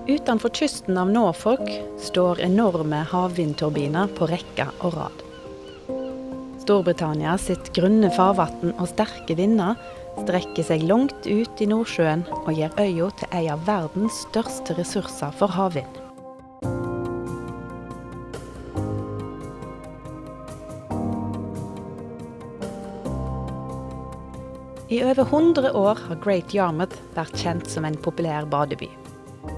Utenfor kysten av Norfolk står enorme havvindturbiner på rekke og rad. Storbritannia sitt grunne farvatten og sterke vinder strekker seg langt ut i Nordsjøen og gjør øya til en av verdens største ressurser for havvind. I over 100 år har Great Yarmouth vært kjent som en populær badeby.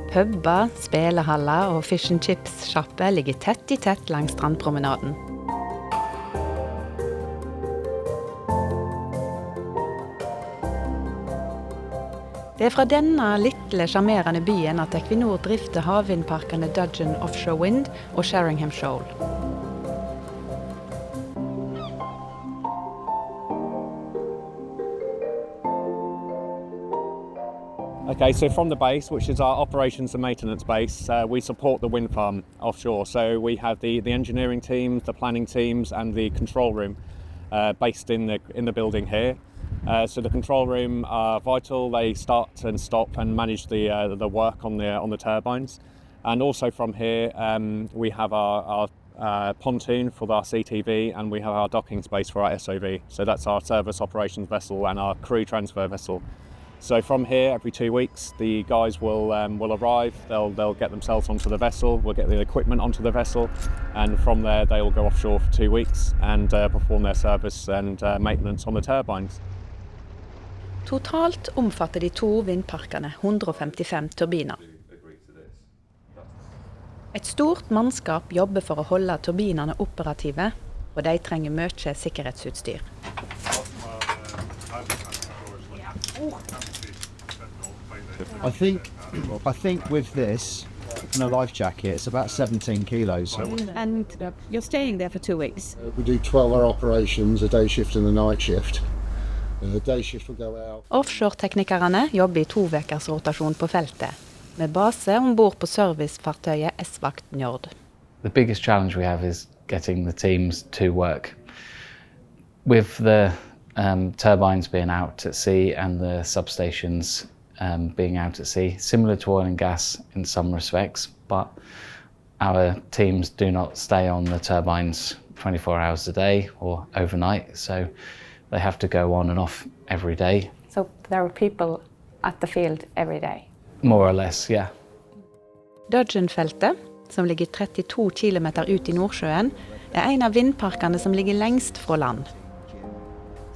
Pubber, spelehaller og fish and chips-sjapper ligger tett i tett langs strandpromenaden. Det fra denne lille charmerende byen at Equinor drifter havvindparkene Dudgeon Offshore Wind og Sheringham Shoal. Okay, so from the base, which is our operations and maintenance base, we support the wind farm offshore. So we have the engineering teams, the planning teams, and the control room based in the building here. So the control room are vital. They start and stop and manage the work on the turbines. And also from here, we have our pontoon for our CTV, and we have our docking space for our SOV. So that's our service operations vessel and our crew transfer vessel. So from here, every 2 weeks, the guys will arrive. They'll get themselves onto the vessel. We'll get the equipment onto the vessel, and from there they will go offshore for 2 weeks and perform their service and maintenance on the turbines. Totalt omfatter de to vindparkene 155 turbiner. Et stort mannskap jobber for å holde turbinene operative, og de trenger mye sikkerhetsutstyr. I think with this and a life jacket, it's about 17 kilos. And you're staying there for 2 weeks? We do 12-hour operations, a day shift and a night shift. The day shift will go out. Offshore-teknikerne jobber i 2 ukers rotasjon på feltet, med base ombord på servicefartøyet S-Vakt Njord. The biggest challenge we have is getting the teams to work. With the turbines being out at sea and the substations being out at sea, similar to oil and gas in some respects, but our teams do not stay on the turbines 24 hours a day or overnight, so they have to go on and off every day. So there are people at the field every day? More or less, yeah. Dudgeon-feltet, som ligger 32 kilometer ut i Nordsjøen, en av vindparkene som ligger lengst fra land.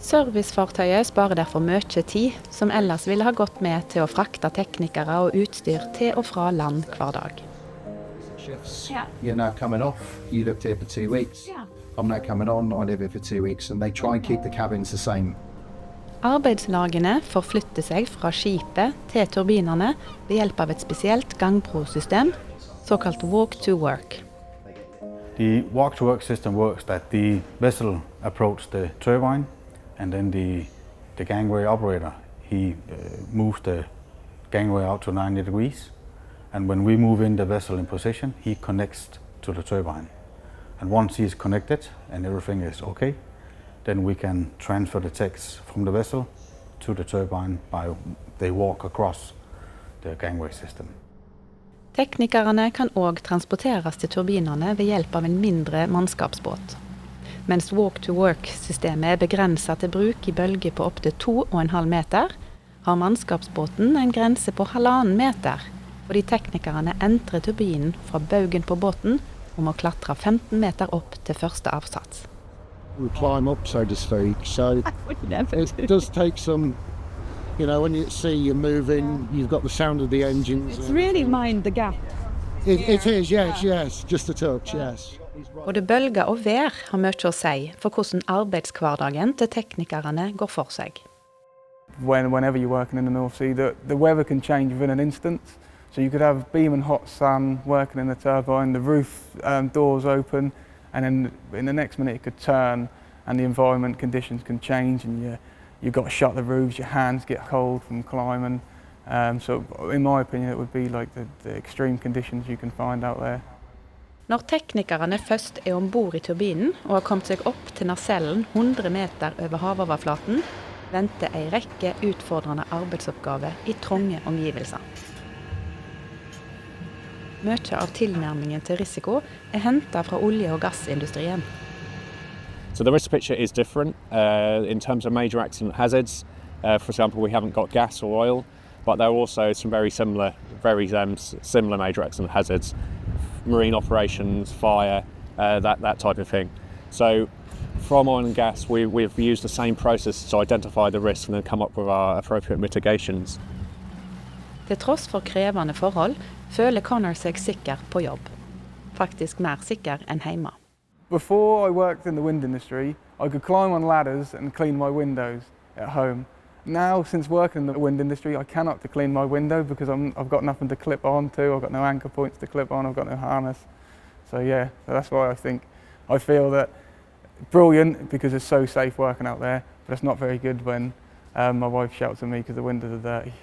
Servicefartøyet sparer derfor mye tid, som ellers ville ha gått med til å frakte teknikere og utstyr til og fra land hver dag. You're now coming off. You lived here for 2 weeks. I'm now coming on. I live here for 2 weeks, and they try and keep the cabins the same. Arbeidslagene forflytter seg fra skipet til turbinene ved hjelp av et spesielt gangbrosystem, såkalt walk-to-work. The walk-to-work system works that the vessel approaches the turbine, and then the gangway operator, he moves the gangway out to 90 degrees, and when we move in the vessel in position, he connects to the turbine. And once he's connected and everything is okay, then we can transfer the techs from the vessel to the turbine by they walk across the gangway system. Teknikerne kan også transporteres til turbinene ved hjelp av en mindre mannskapsbåt. Mens walk-to-work-systemet er begrenset til bruk i bølger på opp til 2,5 meter, har mannskapsbåten en grense på 1,5 meter, fordi teknikerne entrer turbinen fra baugen på båten og må klatre 15 meter opp til første avsats. We climb up, so to speak, so it does take some, you know, when you see you're moving, you've got the sound of the engines. It's really mind the gap. It is, yes, just a touch, yes. Både bølger og vær har mye å si for hvordan arbeidskvardagen til teknikerne går for seg. Whenever you're working in the North Sea, the weather can change within an instant. So you could have beaming hot sun working in the turbine, the roof doors open, and then in the next minute it could turn and the environment conditions can change, and you've got to shut the roofs, your hands get cold from climbing. So in my opinion it would be like the extreme conditions you can find out there. Når teknikerne først er ombord i turbinen og har kommet seg opp til nasellen 100 meter over havoverflaten, venter en rekke utfordrende arbeidsoppgaver i trange omgivelser. Mye av tilnærmingen til risiko hentet fra olje- og gassindustrien. So the risk picture is different in terms of major accident hazards. For example, we haven't got gas or oil, but there are also some very similar major accident hazards, marine operations, fire, that type of thing. So from oil and gas, we've used the same process to identify the risk and then come up with our appropriate mitigations. Til tross for krevende forhold, føler Connor seg sikker på jobb. Faktisk mer sikker enn hjemme. Before I worked in the wind industry, I could climb on ladders and clean my windows at home. Now, since working in the wind industry, I cannot clean my window because I've got nothing to clip on to, I've got no anchor points to clip on, I've got no harness. So yeah, so that's why I feel that brilliant because it's so safe working out there, but it's not very good when my wife shouts at me because the windows are dirty.